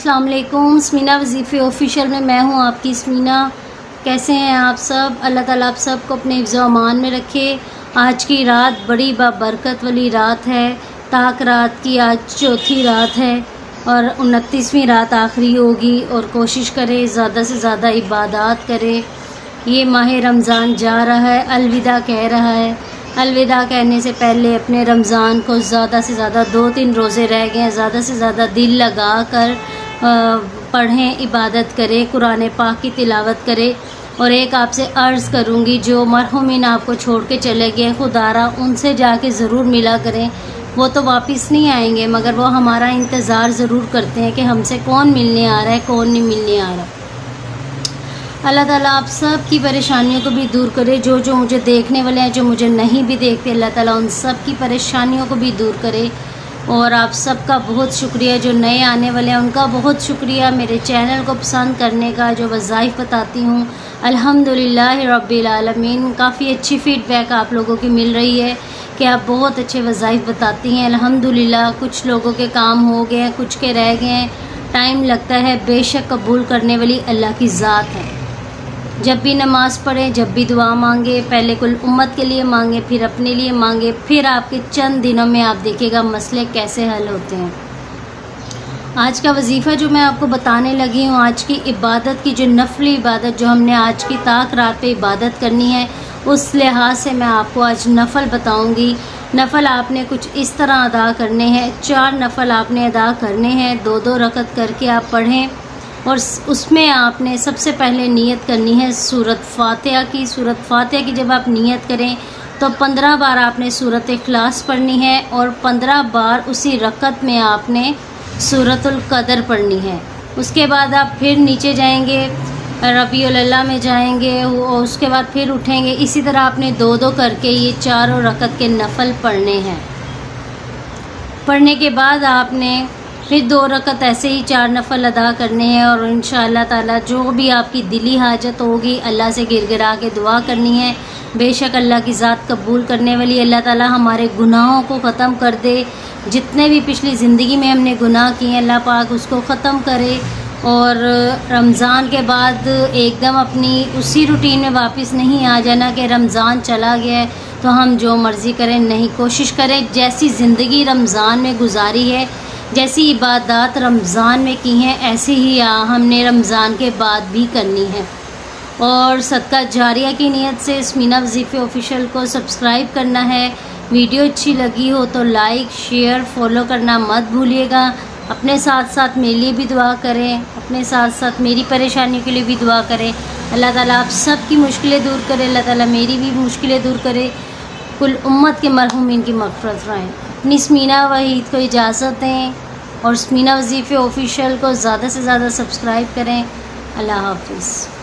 अस्सलाम वालेकुम। स्मीना वज़ीफ़े ऑफिशियल में मैं हूँ आपकी स्मीना। कैसे हैं आप सब? अल्लाह ताला आप सब को अपने हिफ्ज़ व अमान में रखे। आज की रात बड़ी बाबरकत वाली रात है। ताक रात की आज चौथी रात है और 29वीं रात आखिरी होगी। और कोशिश करें ज़्यादा से ज़्यादा इबादत करें। ये माह रमज़ान जा रहा है, अलविदा कह रहा है। अलविदा कहने से पहले अपने रमज़ान को ज़्यादा से ज़्यादा 2-3 रोज़े रह गए हैं, ज़्यादा से ज़्यादा दिल लगा कर पढ़ें, इबादत करें, कुरान पाक की तिलावत करें। और एक आपसे अर्ज़ करूँगी, जो मरहुमीन आपको छोड़ के चले गए खुदारा उनसे जाके ज़रूर मिला करें। वो तो वापस नहीं आएंगे मगर वो हमारा इंतज़ार ज़रूर करते हैं कि हमसे कौन मिलने आ रहा है, कौन नहीं मिलने आ रहा। अल्लाह ताला आप सब की परेशानियों को भी दूर करे। जो जो मुझे देखने वाले हैं, जो मुझे नहीं भी देखते, अल्लाह ताला उन सब की परेशानियों को भी दूर करे। और आप सबका बहुत शुक्रिया, जो नए आने वाले हैं उनका बहुत शुक्रिया मेरे चैनल को पसंद करने का। जो वज़ाइफ बताती हूँ अल्हम्दुलिल्लाह रब्बिल आलमीन, काफ़ी अच्छी फ़ीडबैक आप लोगों की मिल रही है कि आप बहुत अच्छे वज़ाइफ बताती हैं अल्हम्दुलिल्लाह। कुछ लोगों के काम हो गए हैं, कुछ के रह गए हैं, टाइम लगता है। बेशक कबूल करने वाली अल्लाह की ज़ात है। जब भी नमाज़ पढ़ें, जब भी दुआ मांगे, पहले कुल उम्मत के लिए मांगे, फिर अपने लिए मांगे, फिर आपके चंद दिनों में आप देखिएगा मसले कैसे हल होते हैं। आज का वजीफ़ा जो मैं आपको बताने लगी हूँ, आज की इबादत की जो नफली इबादत जो हमने आज की ताक रात पे इबादत करनी है, उस लिहाज से मैं आपको आज नफल बताऊँगी। नफल आपने कुछ इस तरह अदा करने हैं। 4 नफल आपने अदा करने हैं, 2-2 रकत करके आप पढ़ें। और उसमें आपने सबसे पहले नियत करनी है सूरत फातिहा की। सूरत फातिहा की जब आप नियत करें तो 15 बार आपने सूरत इखलास पढ़नी है और 15 बार उसी रकत में आपने सूरतुल कदर पढ़नी है। उसके बाद आप फिर नीचे जाएंगे, रबीउल अव्वल में जाएंगे और उसके बाद फिर उठेंगे। इसी तरह आपने 2-2 करके ये 4 रकत के नफल पढ़ने हैं। पढ़ने के बाद आपने फिर 2 रकत ऐसे ही 4 नफल अदा करने हैं। और इंशाअल्लाह ताला जो भी आपकी दिली हाजत होगी अल्लाह से गिरगिरा के दुआ करनी है। बेशक अल्लाह की ज़ात कबूल करने वाली। अल्लाह ताला हमारे गुनाहों को ख़त्म कर दे। जितने भी पिछली ज़िंदगी में हमने गुनाह किए अल्लाह पाक उसको ख़त्म करे। और रमज़ान के बाद एकदम अपनी उसी रूटीन में वापस नहीं आ जाना कि रमज़ान चला गया है तो हम जो मर्ज़ी करें। नहीं, कोशिश करें जैसी ज़िंदगी रमज़ान में गुजारी है, जैसी इबादत रमज़ान में की हैं, ऐसे ही हमने रमज़ान के बाद भी करनी है। और सदका जारिया की नीयत से स्मीना वज़ीफ़े ऑफिशियल को सब्सक्राइब करना है। वीडियो अच्छी लगी हो तो लाइक, शेयर, फॉलो करना मत भूलिएगा। अपने साथ साथ मेरे लिए भी दुआ करें, अपने साथ साथ मेरी परेशानी के लिए भी दुआ करें। अल्लाह ताला आप सब की मुश्किलें दूर करे, अल्लाह ताला मेरी भी मुश्किलें दूर करे। कुल उम्मत के मरहुमीन की मग़फ़िरत फ़रमाए। अपनी स्मीना वहीद को इजाज़त दें और स्मीना वज़ीफ़े ऑफिशियल को ज़्यादा से ज़्यादा सब्सक्राइब करें। अल्लाह हाफ़िज़।